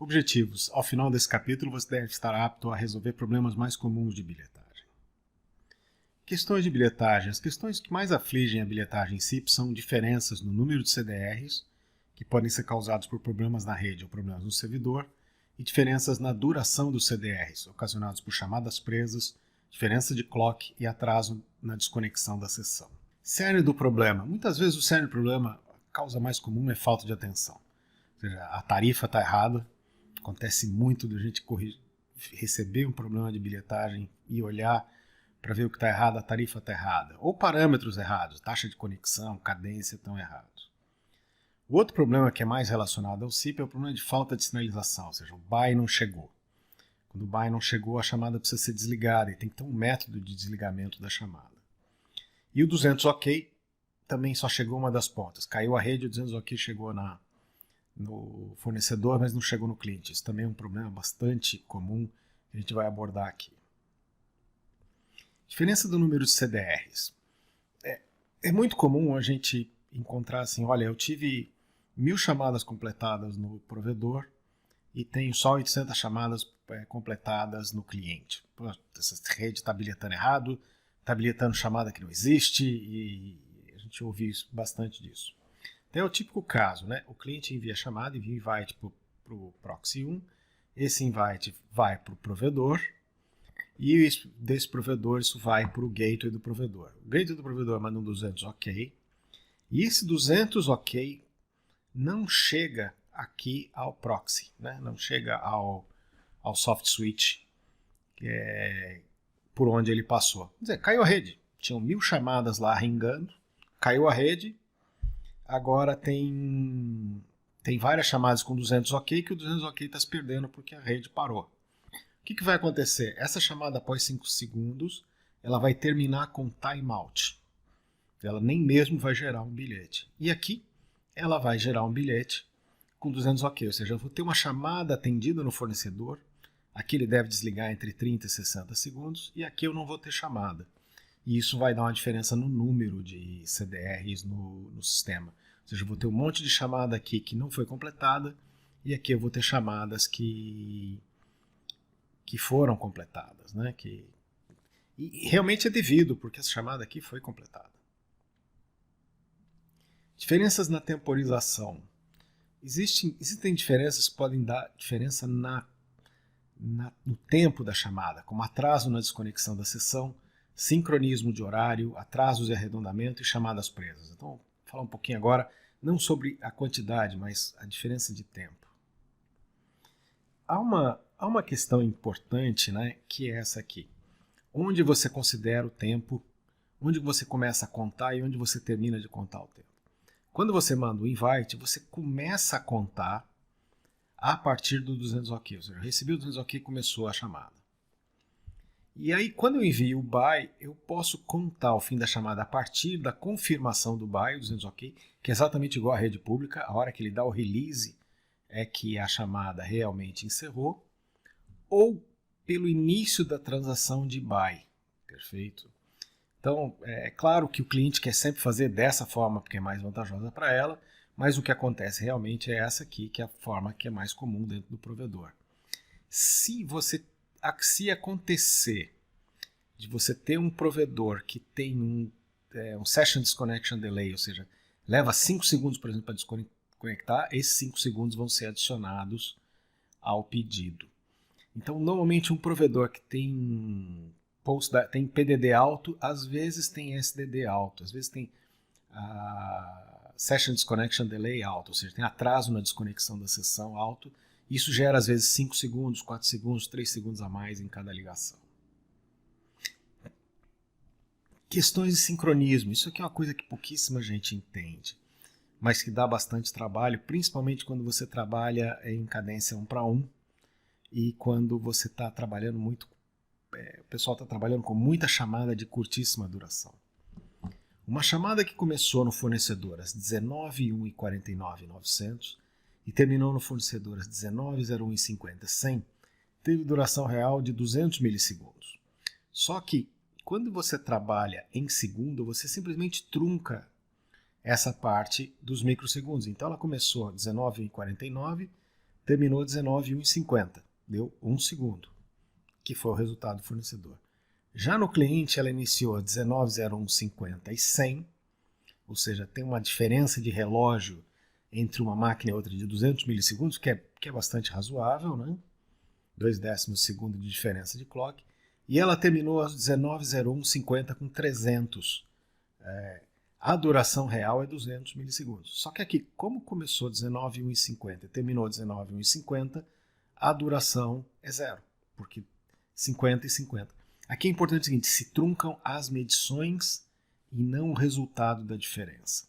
Objetivos. Ao final desse capítulo, você deve estar apto a resolver problemas mais comuns de bilhetagem. Questões de bilhetagem. As questões que mais afligem a bilhetagem em si são diferenças no número de CDRs, que podem ser causados por problemas na rede ou problemas no servidor, e diferenças na duração dos CDRs, ocasionados por chamadas presas, diferença de clock e atraso na desconexão da sessão. Cerne do problema. Muitas vezes o cerne do problema, a causa mais comum é falta de atenção. Ou seja, a tarifa está errada. Acontece muito de a gente receber um problema de bilhetagem e olhar para ver o que está errado, a tarifa está errada. Ou parâmetros errados, taxa de conexão, cadência estão errados. O outro problema que é mais relacionado ao SIP é o problema de falta de sinalização, ou seja, o BY não chegou. Quando o BY não chegou, a chamada precisa ser desligada e tem que ter um método de desligamento da chamada. E o 200 OK também só chegou uma das pontas. Caiu a rede, o 200 OK chegou no fornecedor, mas não chegou no cliente. Isso também é um problema bastante comum que a gente vai abordar aqui. Diferença do número de CDRs. É muito comum a gente encontrar assim, olha, eu tive 1000 chamadas completadas no provedor e tenho só 800 chamadas completadas no cliente. Pô, essa rede está bilhetando errado, está bilhetando chamada que não existe, e a gente ouve bastante disso. Então é o típico caso, né? O cliente envia a chamada, envia um invite para o proxy 1, esse invite vai para o provedor, e desse provedor isso vai para o gateway do provedor. O gateway do provedor manda um 200 OK, e esse 200 OK não chega aqui ao proxy, né? Não chega ao soft switch, que é por onde ele passou. Quer dizer, caiu a rede. Tinham 1000 chamadas lá ringando, caiu a rede, agora tem várias chamadas com 200 OK que o 200 OK está se perdendo porque a rede parou. O que vai acontecer? Essa chamada após 5 segundos, ela vai terminar com timeout. Ela nem mesmo vai gerar um bilhete. E aqui, ela vai gerar um bilhete com 200 OK, ou seja, eu vou ter uma chamada atendida no fornecedor, aqui ele deve desligar entre 30 e 60 segundos, e aqui eu não vou ter chamada. E isso vai dar uma diferença no número de CDRs no sistema. Ou seja, eu vou ter um monte de chamada aqui que não foi completada, e aqui eu vou ter chamadas que foram completadas, né? E realmente é devido, porque essa chamada aqui foi completada. Diferenças na temporização. Existem diferenças que podem dar diferença no tempo da chamada, como atraso na desconexão da sessão, sincronismo de horário, atrasos de arredondamento e chamadas presas. Então, vou falar um pouquinho agora, não sobre a quantidade, mas a diferença de tempo. Há uma questão importante, né, que é essa aqui. Onde você considera o tempo, onde você começa a contar e onde você termina de contar o tempo. Quando você manda o invite, você começa a contar a partir do 200 OK. Ou seja, eu recebi o 200 OK e começou a chamada. E aí, quando eu envio o BY, eu posso contar o fim da chamada a partir da confirmação do BY, o 200 OK, que é exatamente igual à rede pública. A hora que ele dá o release é que a chamada realmente encerrou, ou pelo início da transação de BY. Perfeito? Então, é claro que o cliente quer sempre fazer dessa forma, porque é mais vantajosa para ela, mas o que acontece realmente é essa aqui, que é a forma que é mais comum dentro do provedor. Se acontecer de você ter um provedor que tem um Session Disconnection Delay, ou seja, leva 5 segundos, por exemplo, para desconectar, esses 5 segundos vão ser adicionados ao pedido. Então, normalmente um provedor que tem PDD alto, às vezes tem SDD alto, às vezes tem Session Disconnection Delay alto, ou seja, tem atraso na desconexão da sessão alto. Isso gera às vezes 5 segundos, 4 segundos, 3 segundos a mais em cada ligação. Questões de sincronismo. Isso aqui é uma coisa que pouquíssima gente entende, mas que dá bastante trabalho, principalmente quando você trabalha em cadência 1 para 1 e quando você está trabalhando muito, o pessoal está trabalhando com muita chamada de curtíssima duração. Uma chamada que começou no fornecedor às 19h01 e 49.900 e terminou no fornecedor às 19h01 e 50.100 teve duração real de 200 milissegundos. Só que quando você trabalha em segundo, você simplesmente trunca essa parte dos microsegundos. Então ela começou às 19h49, terminou 19,150, deu 1 segundo, que foi o resultado do fornecedor. Já no cliente, ela iniciou 19,0150 e 100, ou seja, tem uma diferença de relógio entre uma máquina e outra de 200 milissegundos, que é bastante razoável, né? 0,2 de segundo de diferença de clock. E ela terminou às 19,0150 com 300. A duração real é 200 milissegundos. Só que aqui, como começou 19,150 e terminou 19,150, a duração é 0, porque 50 e 50. Aqui é importante o seguinte, se truncam as medições e não o resultado da diferença.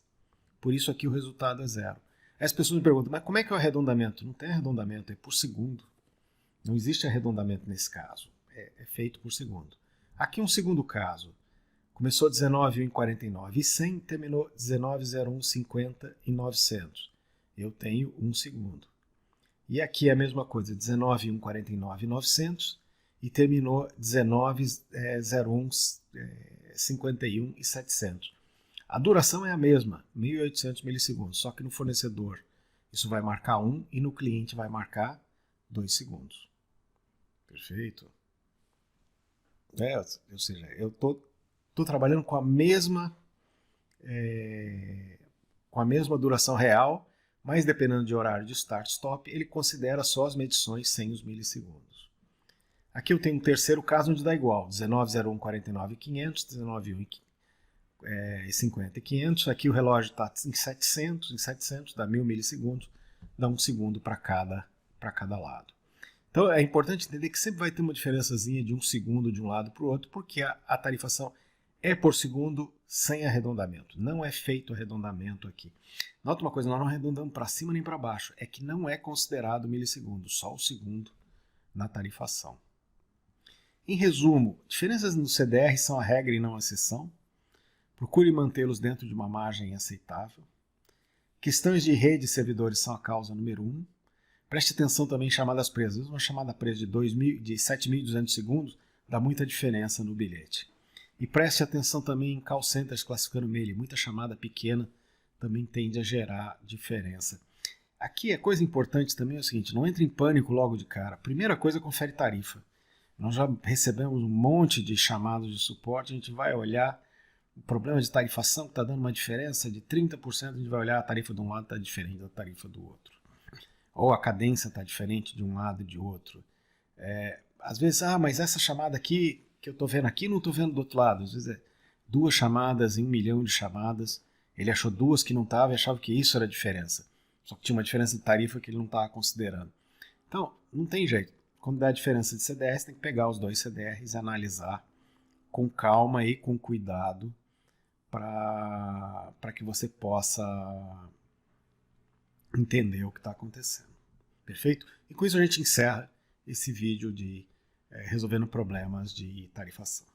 Por isso aqui o resultado é 0. As pessoas me perguntam, mas como é que é o arredondamento? Não tem arredondamento, é por segundo. Não existe arredondamento nesse caso. É feito por segundo. Aqui um segundo caso. Começou 19,149 e 100, terminou 19,0150 e 900. Eu tenho 1 segundo. E aqui é a mesma coisa, 19,149 e 900 e terminou 19,0151 e 700. A duração é a mesma, 1.800 milissegundos, só que no fornecedor isso vai marcar 1 e no cliente vai marcar 2 segundos. Perfeito? Ou seja, eu estou trabalhando com a mesma duração real, mas dependendo de horário de start-stop, ele considera só as medições sem os milissegundos. Aqui eu tenho um terceiro caso onde dá igual, 19,0149 e 500, 19,150 e 500, aqui o relógio está em 700, dá 1.000 milissegundos, dá 1 segundo para cada lado. Então é importante entender que sempre vai ter uma diferençazinha de 1 segundo de um lado para o outro, porque a tarifação é por segundo sem arredondamento. Não é feito arredondamento aqui. Nota uma coisa, nós não arredondamos para cima nem para baixo. É que não é considerado milissegundo, só o segundo na tarifação. Em resumo, diferenças no CDR são a regra e não a exceção. Procure mantê-los dentro de uma margem aceitável. Questões de rede e servidores são a causa número 1. Preste atenção também em chamadas presas. Uma chamada presa de 7.200 segundos dá muita diferença no bilhete. E preste atenção também em call centers classificando mail. Muita chamada pequena também tende a gerar diferença. Aqui a coisa importante também é o seguinte, não entre em pânico logo de cara. Primeira coisa, confere tarifa. Nós já recebemos um monte de chamados de suporte, a gente vai olhar o problema de tarifação que está dando uma diferença de 30%, a gente vai olhar a tarifa de um lado está diferente da tarifa do outro. Ou a cadência está diferente de um lado e de outro. Às vezes, mas essa chamada aqui que eu estou vendo aqui, não estou vendo do outro lado. Às vezes é 2 chamadas em 1 milhão de chamadas. Ele achou 2 que não estavam e achava que isso era a diferença. Só que tinha uma diferença de tarifa que ele não estava considerando. Então, não tem jeito. Quando dá a diferença de CDRs, tem que pegar os 2 CDRs e analisar com calma e com cuidado para que você possa entender o que está acontecendo. Perfeito? E com isso a gente encerra esse vídeo de resolvendo problemas de tarifação.